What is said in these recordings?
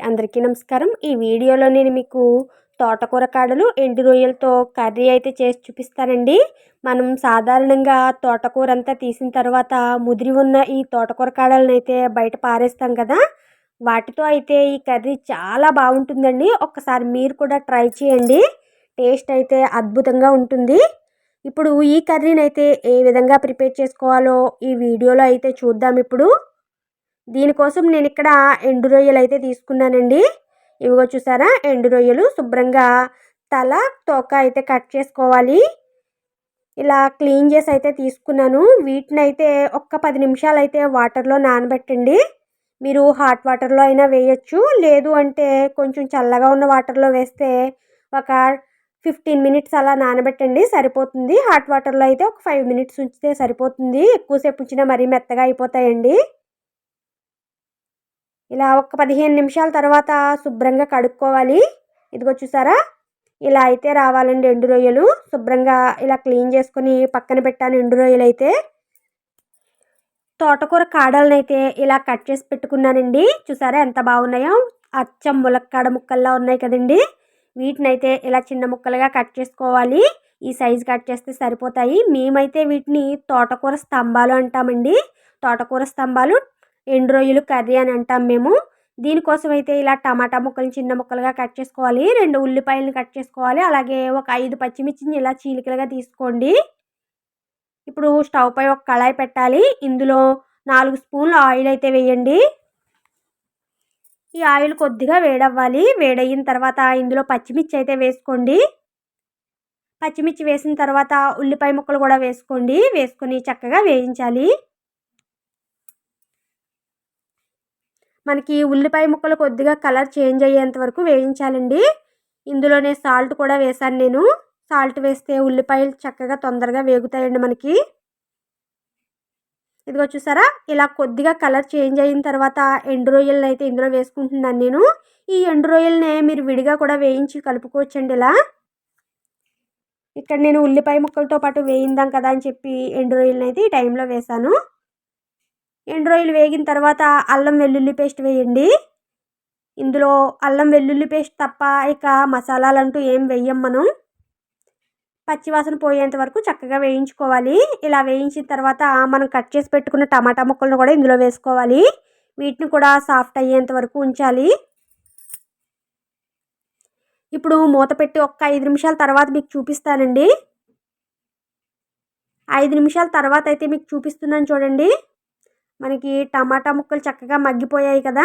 అందరికీ నమస్కారం. ఈ వీడియోలో నేను మీకు తోటకూర కాడలు, ఎండు రొయ్యలతో కర్రీ అయితే చేసి చూపిస్తానండి. మనం సాధారణంగా తోటకూర అంతా తీసిన తర్వాత ముదిరి ఉన్న ఈ తోటకూర కాడలనైతే బయట పారేస్తాం కదా! వాటితో అయితే ఈ కర్రీ చాలా బాగుంటుందండి. ఒక్కసారి మీరు కూడా ట్రై చేయండి. టేస్ట్ అయితే అద్భుతంగా ఉంటుంది. ఇప్పుడు ఈ కర్రీనైతే ఏ విధంగా ప్రిపేర్ చేసుకోవాలో ఈ వీడియోలో అయితే చూద్దాం ఇప్పుడు. దీనికోసం నేను ఇక్కడ ఎండు రొయ్యలు అయితే తీసుకున్నానండి. ఇవిగో చూసారా, ఎండు రొయ్యలు శుభ్రంగా తల తోక అయితే కట్ చేసుకోవాలి. ఇలా క్లీన్ చేసి అయితే తీసుకున్నాను. వీటినైతే ఒక్క 10 నిమిషాలు అయితే వాటర్లో నానబెట్టండి. మీరు హాట్ వాటర్లో అయినా వేయచ్చు, లేదు అంటే కొంచెం చల్లగా ఉన్న వాటర్లో వేస్తే ఒక 15 మినిట్స్ అలా నానబెట్టండి, సరిపోతుంది. హాట్ వాటర్లో అయితే ఒక 5 మినిట్స్ ఉంచితే సరిపోతుంది. ఎక్కువసేపు ఉంచినా మరీ మెత్తగా అయిపోతాయండి. ఇలా ఒక 15 నిమిషాల తర్వాత శుభ్రంగా కడుక్కోవాలి. ఇదిగో చూసారా, ఇలా అయితే రావాలండి ఎండు రొయ్యలు. శుభ్రంగా ఇలా క్లీన్ చేసుకొని పక్కన పెట్టాను ఎండు రొయ్యలు అయితే. తోటకూర కాడలనైతే ఇలా కట్ చేసి పెట్టుకున్నానండి. చూసారా ఎంత బాగున్నాయో, అచ్చం ములక్కాడ ముక్కల్లా ఉన్నాయి కదండి. వీటినైతే ఇలా చిన్న ముక్కలుగా కట్ చేసుకోవాలి. ఈ సైజు కట్ చేస్తే సరిపోతాయి. మేమైతే వీటిని తోటకూర స్తంభాలు అంటామండి. తోటకూర స్తంభాలు, ఎండు రొయ్యలు కర్రీ అని అంటాం మేము. దీనికోసం అయితే ఇలా టమాటా ముక్కలు చిన్న ముక్కలుగా కట్ చేసుకోవాలి. 2 ఉల్లిపాయలను కట్ చేసుకోవాలి. అలాగే ఒక 5 పచ్చిమిర్చిని ఇలా చీలికలుగా తీసుకోండి. ఇప్పుడు స్టవ్ పై ఒక కళాయి పెట్టాలి. ఇందులో 4 స్పూన్ల ఆయిల్ అయితే వేయండి. ఈ ఆయిల్ కొద్దిగా వేడవ్వాలి. వేడయిన తర్వాత ఇందులో పచ్చిమిర్చి అయితే వేసుకోండి. పచ్చిమిర్చి వేసిన తర్వాత ఉల్లిపాయ ముక్కలు కూడా వేసుకోండి. వేసుకొని చక్కగా వేయించాలి. మనకి ఉల్లిపాయ ముక్కలు కొద్దిగా కలర్ చేంజ్ అయ్యేంత వరకు వేయించాలండి. ఇందులోనే సాల్ట్ కూడా వేసాను నేను. సాల్ట్ వేస్తే ఉల్లిపాయలు చక్కగా తొందరగా వేగుతాయండి మనకి. ఇదిగో చూసారా, ఇలా కొద్దిగా కలర్ చేంజ్ అయిన తర్వాత ఎండు రొయ్యలను అయితే ఇందులో వేసుకుంటున్నాను నేను. ఈ ఎండు రొయ్యలనే మీరు విడిగా కూడా వేయించి కలుపుకోవచ్చండి ఇలా. ఇక్కడ నేను ఉల్లిపాయ ముక్కలతో పాటు వేయిందాం కదా అని చెప్పి ఎండు రొయ్యలను అయితే ఈ టైంలో వేసాను. ఎండు రొయ్యలు వేగిన తర్వాత అల్లం వెల్లుల్లి పేస్ట్ వేయండి. ఇందులో అల్లం వెల్లుల్లి పేస్ట్ తప్ప ఇక మసాలాలంటూ ఏం వేయం మనం. పచ్చివాసన పోయేంత వరకు చక్కగా వేయించుకోవాలి. ఇలా వేయించిన తర్వాత మనం కట్ చేసి పెట్టుకున్న టమాటా ముక్కలను కూడా ఇందులో వేసుకోవాలి. వీటిని కూడా సాఫ్ట్ అయ్యేంత వరకు ఉంచాలి. ఇప్పుడు మూత పెట్టి ఒక్క 5 నిమిషాల తర్వాత మీకు చూపిస్తానండి. 5 నిమిషాల తర్వాత అయితే మీకు చూపిస్తున్నాను చూడండి. మనకి టమాటా ముక్కలు చక్కగా మగ్గిపోయాయి కదా.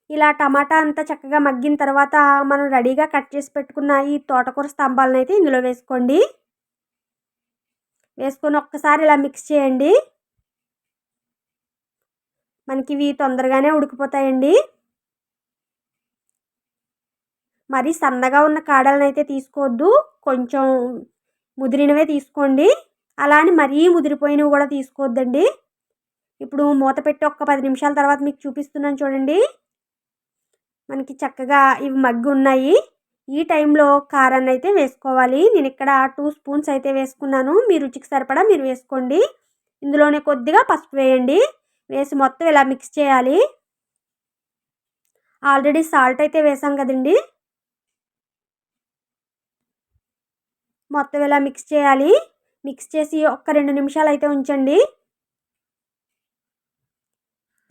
ఇలా టమాటా అంతా చక్కగా మగ్గిన తర్వాత మనం రెడీగా కట్ చేసి పెట్టుకున్న ఈ తోటకూర స్తంభాలను అయితే ఇందులో వేసుకోండి. వేసుకొని ఒక్కసారి ఇలా మిక్స్ చేయండి. మనకి ఇవి తొందరగానే ఉడికిపోతాయండి. మరి సన్నగా ఉన్న కాడలను అయితే తీసుకోవద్దు, కొంచెం ముదిరినవే తీసుకోండి. అలా అని మరీ ముదిరిపోయినవి కూడా తీసుకోవద్దండి. ఇప్పుడు మూత పెట్టి ఒక్క 10 నిమిషాల తర్వాత మీకు చూపిస్తున్నాను చూడండి. మనకి చక్కగా ఇవి మగ్గి ఉన్నాయి. ఈ టైంలో కారాన్ని అయితే వేసుకోవాలి. నేను ఇక్కడ 2 స్పూన్స్ అయితే వేసుకున్నాను. మీ రుచికి సరిపడా మీరు వేసుకోండి. ఇందులోనే కొద్దిగా పసుపు వేయండి. వేసి మొత్తం ఇలా మిక్స్ చేయాలి. ఆల్రెడీ సాల్ట్ అయితే వేసాం కదండి. మొత్తం ఇలా మిక్స్ చేయాలి. మిక్స్ చేసి ఒక్క 2 నిమిషాలు అయితే ఉంచండి.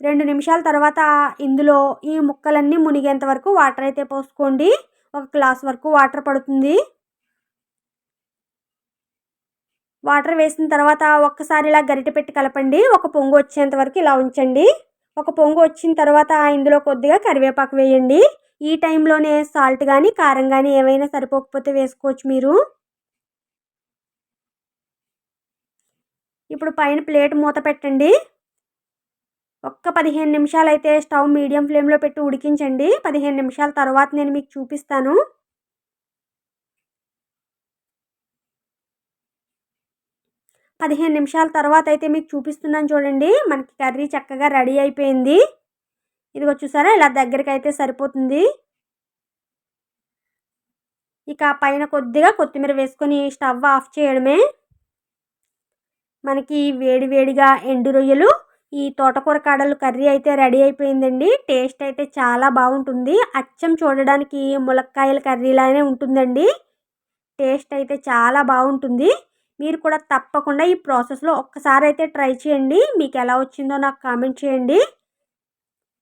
2 నిమిషాల తర్వాత ఇందులో ఈ ముక్కలన్నీ మునిగేంత వరకు వాటర్ అయితే పోసుకోండి. 1 గ్లాస్ వరకు వాటర్ పడుతుంది. వాటర్ వేసిన తర్వాత ఒక్కసారి ఇలా గరిటె పెట్టి కలపండి. ఒక పొంగు వచ్చేంత వరకు ఇలా ఉంచండి. ఒక పొంగు వచ్చిన తర్వాత ఇందులో కొద్దిగా కరివేపాకు వేయండి. ఈ టైంలోనే సాల్ట్ కానీ కారం కానీ ఏమైనా సరిపోకపోతే వేసుకోవచ్చు మీరు. ఇప్పుడు పైన ప్లేట్ మూత పెట్టండి. ఒక్క 15 నిమిషాలు అయితే స్టవ్ మీడియం ఫ్లేమ్లో పెట్టి ఉడికించండి. 15 నిమిషాల తర్వాత నేను మీకు చూపిస్తాను. పదిహేను నిమిషాల తర్వాత అయితే మీకు చూపిస్తున్నాను చూడండి. మనకి కర్రీ చక్కగా రెడీ అయిపోయింది. ఇదిగో చూసారా, ఇలా దగ్గరికి అయితే సరిపోతుంది. ఇక పైన కొద్దిగా కొత్తిమీర వేసుకొని స్టవ్ ఆఫ్ చేయడమే. మనకి వేడి వేడిగా ఎండు రొయ్యలు, ఈ తోటకూర కాడలు కర్రీ అయితే రెడీ అయిపోయిందండి. టేస్ట్ అయితే చాలా బాగుంటుంది. అచ్చం చూడడానికి ములక్కాయల కర్రీలానే ఉంటుందండి. టేస్ట్ అయితే చాలా బాగుంటుంది. మీరు కూడా తప్పకుండా ఈ ప్రాసెస్‌లో ఒక్కసారి అయితే ట్రై చేయండి. మీకు ఎలా వచ్చిందో నాకు కామెంట్ చేయండి.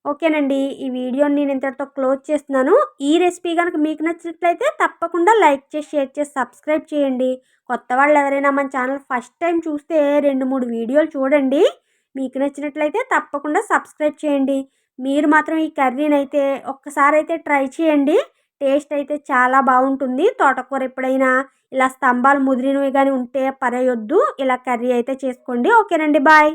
ఓకేనండి. ఈ వీడియోని నేను ఇంతటితో క్లోజ్ చేస్తున్నాను. ఈ రెసిపీ గనుక మీకు నచ్చినట్లయితే తప్పకుండా లైక్ చేసి, షేర్ చేసి, సబ్స్క్రైబ్ చేయండి. కొత్త వాళ్ళు ఎవరైనా మన ఛానల్ ఫస్ట్ టైం చూస్తే 2, 3 వీడియోలు చూడండి. మీకు నచ్చినట్లయితే తప్పకుండా సబ్స్క్రైబ్ చేయండి. మీరు మాత్రం ఈ కర్రీనైతే ఒక్కసారైతే ట్రై చేయండి. టేస్ట్ అయితే చాలా బాగుంటుంది. తోటకూర ఎప్పుడైనా ఇలా స్తంభాలు ముదిరినవి గాని ఉంటే పడేయొద్దు. ఇలా కర్రీ అయితే చేసుకోండి. ఓకేనండి. బాయ్.